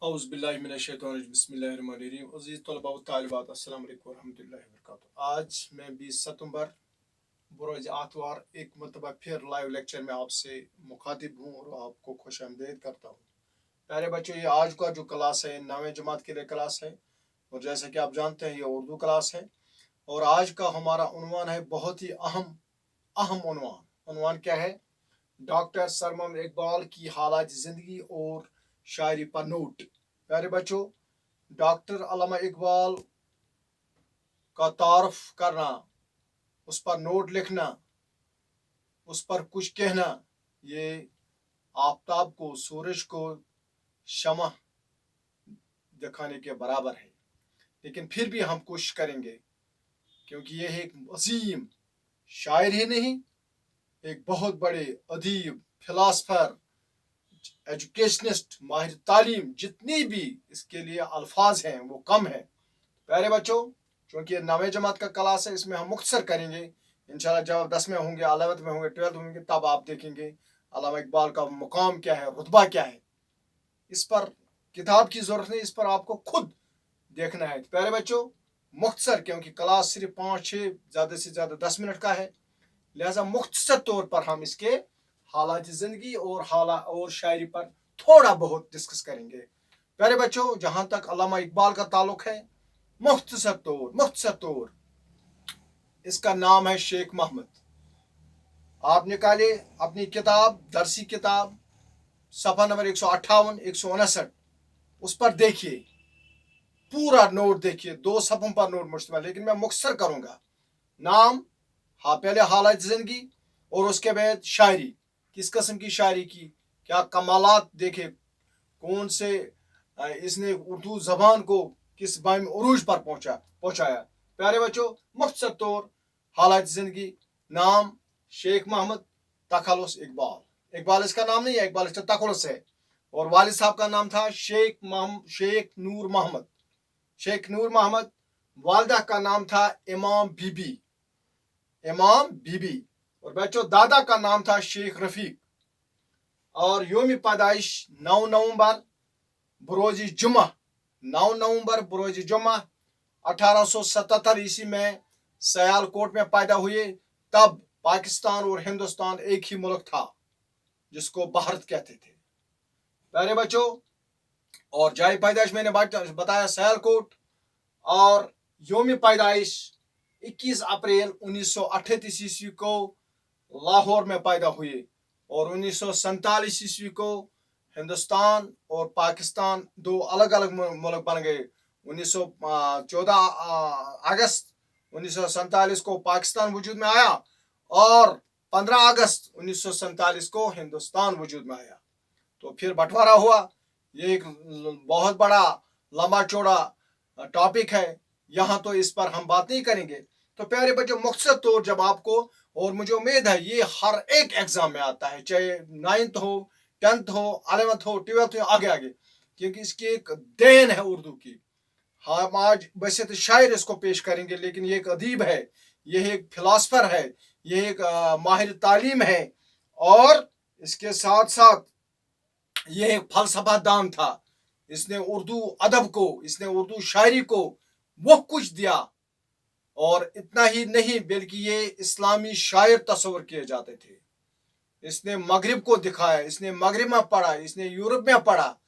बिस्मिल्लाहिर्रहमानिर्रहीम। अज़ीज़ तलबा व तालिबात, अस्सलाम वालेकुम वरहमतुल्लाहि वबरकातुहू। आज मैं 20 सितंबर बरोज़ आतवार एक मरतबा फिर लाइव लेक्चर में आपसे मुखातिब हूँ और आपको खुश आमदीद करता हूँ। प्यारे बच्चों, ये आज का जो क्लास है 9वीं जमात के लिए क्लास है और जैसे कि आप जानते हैं ये उर्दू क्लास है। और आज का हमारा उन्वान है बहुत ही अहम उन्वान क्या है? डॉक्टर सर मोहम्मद इकबाल की हालात ज़िंदगी और शायरी पर नोट। प्यारे बच्चों, डॉक्टर अल्लामा इकबाल का तारुफ करना, उस पर नोट लिखना, उस पर कुछ कहना, ये आफताब को, सूरज को शमع दिखाने के बराबर है। लेकिन फिर भी हम कोशिश करेंगे, क्योंकि ये एक अजीम शायर ही नहीं, एक बहुत बड़े अदीब, फिलासफर, एजुकेशनिस्ट, माहिर तालीम, जितनी भी इसके लिए अल्फाज हैं वो कम है। प्यारे बच्चों, क्योंकि 9वीं जमात का क्लास है, इसमें हम मुख्तसर करेंगे। इंशाल्लाह जब 10 में होंगे, 11th में होंगे, 12th में होंगे, तब आप देखेंगे अल्लामा इकबाल का मुकाम क्या है, रुतबा क्या है। इस पर किताब की ज़रूरत नहीं, इस पर आपको खुद देखना है। प्यारे बच्चों, मुख्तसर, क्योंकि क्लास सिर्फ 5-6 ज़्यादा से ज़्यादा 10 मिनट का है, लिहाजा मुख्तसर तौर पर हम इसके हालात ज़िंदगी और शायरी पर थोड़ा बहुत डिस्कस करेंगे। प्यारे बच्चों, जहाँ तक अल्लामा इकबाल का ताल्लुक है, मुख्तसर तौर इसका नाम है शेख मोहम्मद। आप निकाले अपनी किताब, दरसी किताब, सफ़ा नंबर 158, 159, उस पर देखिए, पूरा नोट देखिए, 2 सफ़ों पर नोट मुश्तमिल, लेकिन मैं मुख्तसर करूँगा। नाम, पहले हालत ज़िंदगी और उसके बाद शायरी, किस किस्म की शायरी की, क्या कमालात देखे, कौन से इसने उर्दू ज़बान को किस बाइम उरूज पर पहुँचाया। प्यारे बच्चों, मुख्तसर तौर हालत ज़िंदगी, नाम शेख मोहम्मद तखलुस इकबाल इसका नाम नहीं है, इकबाल इसका तखलुस है। और वालिद साहब का नाम था शेख नूर मोहम्मद। वालिदा का नाम था इमाम बीबी। और बच्चों, दादा का नाम था शेख रफीक। और योम पैदाइश 9 नवंबर बरोज़ जुमा 1877 ईस्वी में सियालकोट में पैदा हुए। तब पाकिस्तान और हिंदुस्तान एक ही मुल्क था, जिसको भारत कहते थे। प्यारे बच्चों, और जाय पैदाइश मैंने बताया सियालकोट, और योम पैदाइश 21 अप्रैल 1938 ईस्वी को लाहौर में पैदा हुए। और 1947 ईस्वी को हिंदुस्तान और पाकिस्तान 2 अलग अलग मुल्क बन गए। 14 अगस्त 1947 को पाकिस्तान वजूद में आया और 15 अगस्त 1947 को हिंदुस्तान वजूद में आया। तो फिर बंटवारा हुआ। ये एक बहुत बड़ा लंबा चौड़ा टॉपिक है, यहाँ तो इस पर हम बात नहीं करेंगे। तो प्यारे बच्चों, मुख्तसर तौर जब आपको, और मुझे उम्मीद है ये हर एक एग्जाम में आता है, चाहे 9th हो, 10th हो, 11th हो, 12th हो, आगे, क्योंकि इसकी एक देन है उर्दू की। हम आज वैसे तो शायर इसको पेश करेंगे, लेकिन ये एक अदीब है, ये एक फिलासफर है, ये एक माहिर तालीम है, और इसके साथ साथ ये एक फलसफा दान था। इसने उर्दू अदब को, इसने उर्दू शायरी को वो कुछ दिया। और इतना ही नहीं, बल्कि ये इस्लामी शायर तस्वर किए जाते थे। इसने मगरिब को दिखाया, इसने मगरिब में पढ़ा, इसने यूरोप में पढ़ा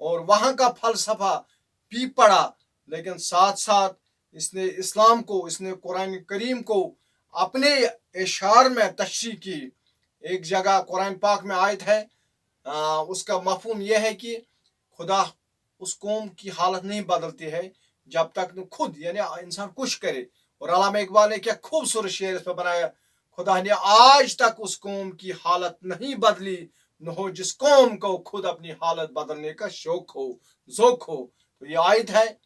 और वहाँ का फलसफा भी पढ़ा। लेकिन साथ साथ इसने इस्लाम को, इसने कुरान करीम को अपने इशार में तशरीह की। एक जगह कुरान पाक में आयत है, उसका मफहूम यह है कि खुदा उस कौम की हालत नहीं बदलती है जब तक खुद, यानी इंसान कुछ करे। और अल्लामा इकबाल ने क्या खूबसूरत शेर इस पर बनाया, खुदा ने आज तक उस कौम की हालत नहीं बदली, न हो जिस कौम को खुद अपनी हालत बदलने का ज़ौक़ हो। तो ये आयत है,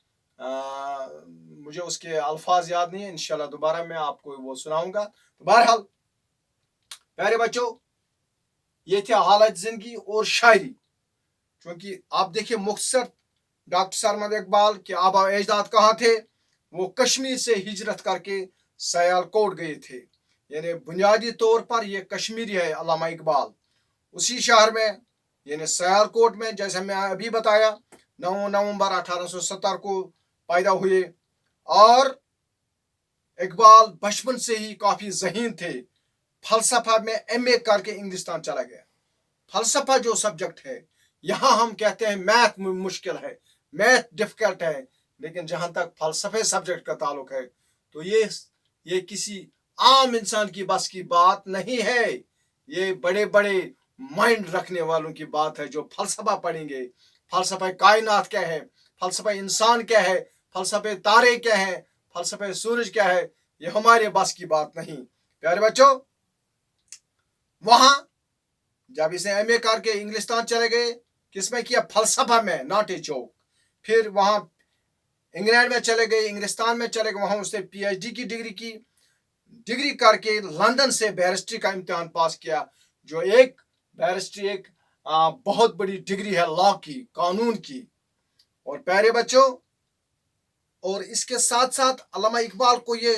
मुझे उसके अल्फाज याद नहीं है, इंशाल्लाह दोबारा मैं आपको वो सुनाऊंगा। तो बहरहाल प्यारे बच्चों, ये थे हालत ज़िंदगी और शायरी। क्योंकि आप देखिए, मुख्तसर डॉक्टर सर मोहम्मद इकबाल के आबा अजदाद कहाँ थे? वो कश्मीर से हिजरत करके सियालकोट गए थे, यानी बुनियादी तौर पर ये कश्मीरी है अल्लामा इकबाल। उसी शहर में, यानी सियालकोट में, जैसे मैं अभी बताया, 9 नवंबर 1870 को पैदा हुए और इकबाल बचपन से ही काफी ज़हीन थे। फलसफा में एमए करके इंग्लिस्तान चला गया। फलसफा जो सब्जेक्ट है, यहाँ हम कहते हैं मैथ मुश्किल है, मैथ डिफिकल्ट है, लेकिन जहां तक फलसफे सब्जेक्ट का ताल्लुक है तो ये किसी आम इंसान की बस की बात नहीं है। ये बड़े बड़े माइंड रखने वालों की बात है जो फलसफा पढ़ेंगे। फलसफा कायनात क्या है, फलसफा इंसान क्या है, फलसफे तारे क्या है, फलसफे सूरज क्या है, ये हमारे बस की बात नहीं। प्यारे बच्चों, वहां जब इसे एमए करके इंग्लिस्तान चले गए, किसमें किया? फलसफा में, नॉट ए जोक। फिर वहां इंग्लैंड में चले गए, इंग्लिस्तान में चले गए, वहां उसने पीएचडी की डिग्री करके लंदन से बैरिस्ट्री का इम्तिहान पास किया, जो एक बैरिस्ट्री एक बहुत बड़ी डिग्री है लॉ की, कानून की। और प्यारे बच्चों, और इसके साथ साथ अल्लामा इकबाल को ये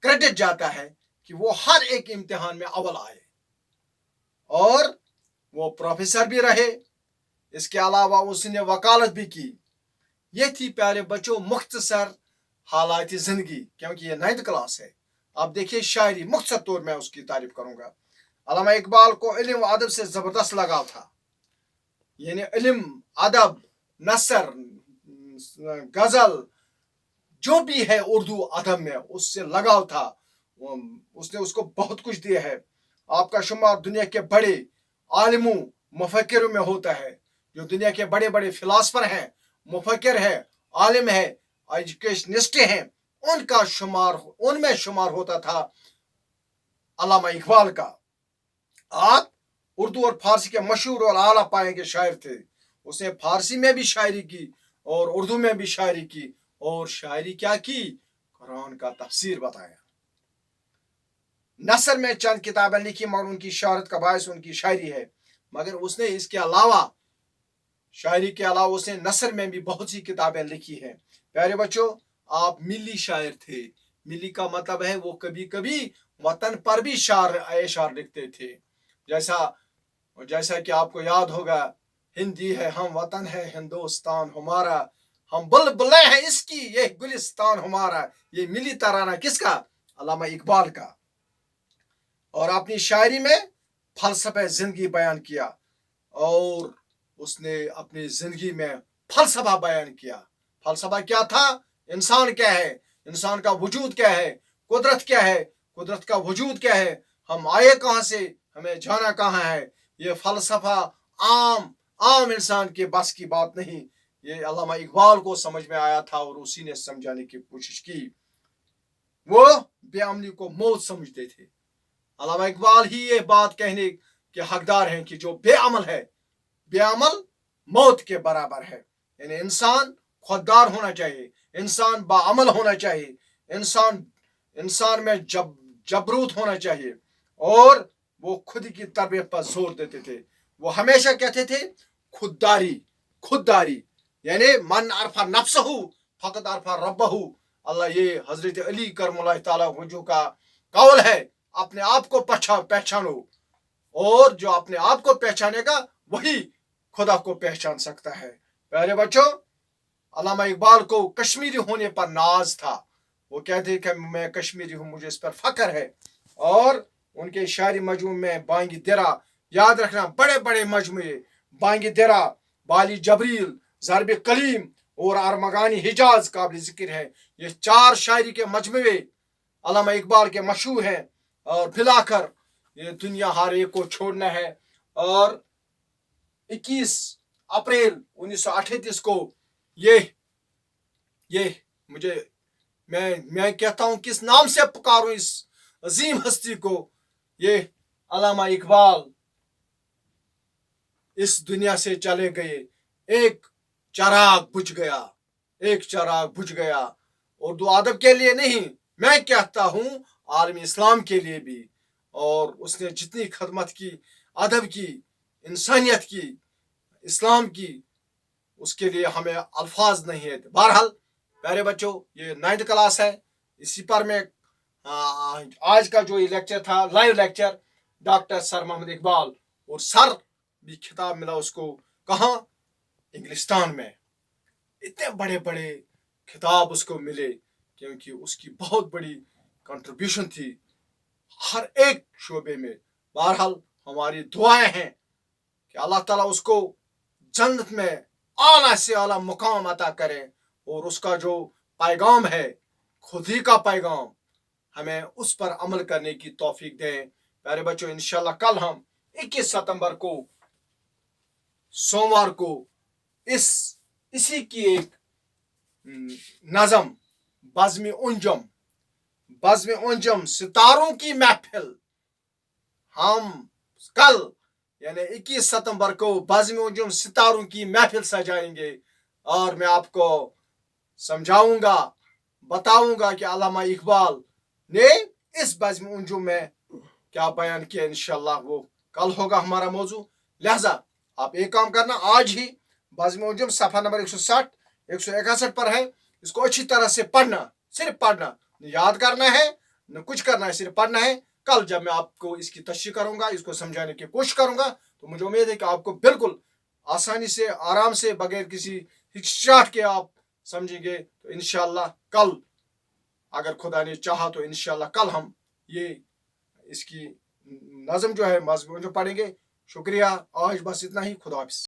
क्रेडिट जाता है कि वो हर एक इम्तिहान में अव्वल आए और वो प्रोफेसर भी रहे। इसके अलावा उसने वकालत भी की। ये थी प्यारे बच्चों मुख्तसर हालात जिंदगी, क्योंकि ये 9th क्लास है। अब देखिए शायरी, मुख्तसर तौर में उसकी तारीफ करूंगा। अल्लामा इकबाल को इल्म व अदब से जबरदस्त लगाव था, यानी इल्म, अदब, नसर, गजल, जो भी है उर्दू अदब में उससे लगाव था। उसने उसको बहुत कुछ दिया है। आपका शुमार दुनिया के बड़े आलिमों मुफक्किरों में होता है। जो दुनिया के बड़े बड़े फिलासफर हैं, मुफक्किर है, आलिम है, एजुकेशनिस्ट हैं, उनमें शुमार होता था अल्लामा इकबाल का। आप उर्दू और फारसी के मशहूर और आला पाए के शायर थे। उसने फारसी में भी शायरी की और उर्दू में भी शायरी की, और शायरी क्या की? कुरान का तफसीर बताया। नसर में चंद किताबें लिखी, मगर उनकी शहरत का बायस उनकी शायरी है। मगर उसने इसके अलावा, शायरी के अलावा उसने नसर में भी बहुत सी किताबें लिखी हैं। प्यारे बच्चों, आप मिली शायर थे। मिली का मतलब है वो कभी कभी वतन पर भी शार लिखते थे। जैसा कि आपको याद होगा, हिंदी है हम, वतन है हिंदुस्तान हमारा, हम बुलबुलें हैं इसकी, ये गुलिस्तान हमारा। ये मिली तराना किसका? अल्लामा इकबाल का। और अपनी शायरी में फलसफे जिंदगी बयान किया, और उसने अपनी जिंदगी में फलसफा बयान किया। फलसफा क्या था? इंसान क्या है, इंसान का वजूद क्या है, कुदरत क्या है, कुदरत का वजूद क्या है, हम आए कहाँ से, हमें जाना कहाँ है। ये फलसफा आम इंसान के बस की बात नहीं। ये अल्लामा इकबाल को समझ में आया था और उसी ने समझाने की कोशिश की। वो बेअमनी को मौत समझते थे। अल्लामा इकबाल ही ये बात कहने के हकदार हैं कि जो बेअमल है, बेअमल मौत के बराबर है। यानी इंसान खुददार होना चाहिए, इंसान बाअमल होना चाहिए, इंसान में जबरूत होना चाहिए, और वो खुद की तरबियत पर जोर देते थे। वो हमेशा कहते थे खुददारी, यानी मन अरफा नफ्सहू फकत अरफा रब्बहू। अल्लाह, ये हजरत अली करमुल्लाह ताला वजू का कौल है, अपने आप को पहचानो, और जो अपने आप को पहचानेगा वही खुदा को पहचान सकता है। प्यारे बच्चों, अल्लामा इकबाल को कश्मीरी होने पर नाज था। वो कहते कि मैं कश्मीरी हूँ, मुझे इस पर फख्र है। और उनके शायरी मजमू में बांगी दिरा, याद रखना, बड़े बड़े मजमुए, बांगी दिरा, बाली जबरील, ज़रब कलीम और अरमगानी हिजाज काबिल जिक्र है। ये 4 शायरी के मजमुए अल्लामा इकबाल के मशहूर हैं। और फिलाकर ये दुनिया हर एक को छोड़ना है। और 21 अप्रैल 1938 को ये मुझे मैं कहता हूं किस नाम से पुकारूं इस अजीम हस्ती को। ये अल्लामा इकबाल इस दुनिया से चले गए। एक चिराग बुझ गया। उर्दू अदब के लिए नहीं, मैं कहता हूं आलम इस्लाम के लिए भी। और उसने जितनी खदमत की, अदब की, इंसानियत की, इस्लाम की, उसके लिए हमें अल्फाज नहीं है। बहरहाल प्यारे बच्चों, ये 9th क्लास है। इसी पर मैं आज का जो ये लेक्चर था, live lecture, doctor sir Mohammad Iqbal, और सर भी खिताब मिला उसको, कहाँ? इंग्लिस्तान में इतने बड़े बड़े खिताब उसको मिले, क्योंकि उसकी बहुत बड़ी कंट्रीब्यूशन थी हर एक शोबे में। बहरहाल हमारी दुआएं हैं कि अल्लाह ताला उसको जन्नत में आला से आला मुकाम अता करे, और उसका जो पैगाम है, खुद ही का पैगाम, हमें उस पर अमल करने की तौफीक दें। प्यारे बच्चों, इंशाल्लाह कल हम 21 सितंबर को, सोमवार को, इसी की एक नज़म बज़्म उंजम सितारों की महफिल, हम कल यानी 21 सितंबर को बज़्म उंजम सितारों की महफिल सजाएंगे, और मैं आपको समझाऊंगा, बताऊंगा कि अल्लामा इकबाल ने इस बज़्म उंजम में क्या बयान किया। इंशाल्लाह वो कल होगा हमारा मौजू। लिहाजा आप एक काम करना, आज ही बज़्म उंजम सफ़ा नंबर 160 161 पर है, इसको अच्छी तरह से पढ़ना, सिर्फ पढ़ना, न याद करना है न कुछ करना है, सिर्फ पढ़ना है। कल जब मैं आपको इसकी तशरीह करूंगा, इसको समझाने की कोशिश करूंगा, तो मुझे उम्मीद है कि आपको बिल्कुल आसानी से, आराम से, बगैर किसी हिचकिचाहट के आप समझेंगे। तो इंशाल्लाह कल, अगर खुदा ने चाहा तो इंशाल्लाह कल हम ये इसकी नज़म जो है, मज़मून जो पढ़ेंगे। शुक्रिया, आज बस इतना ही। खुदा हाफिज़।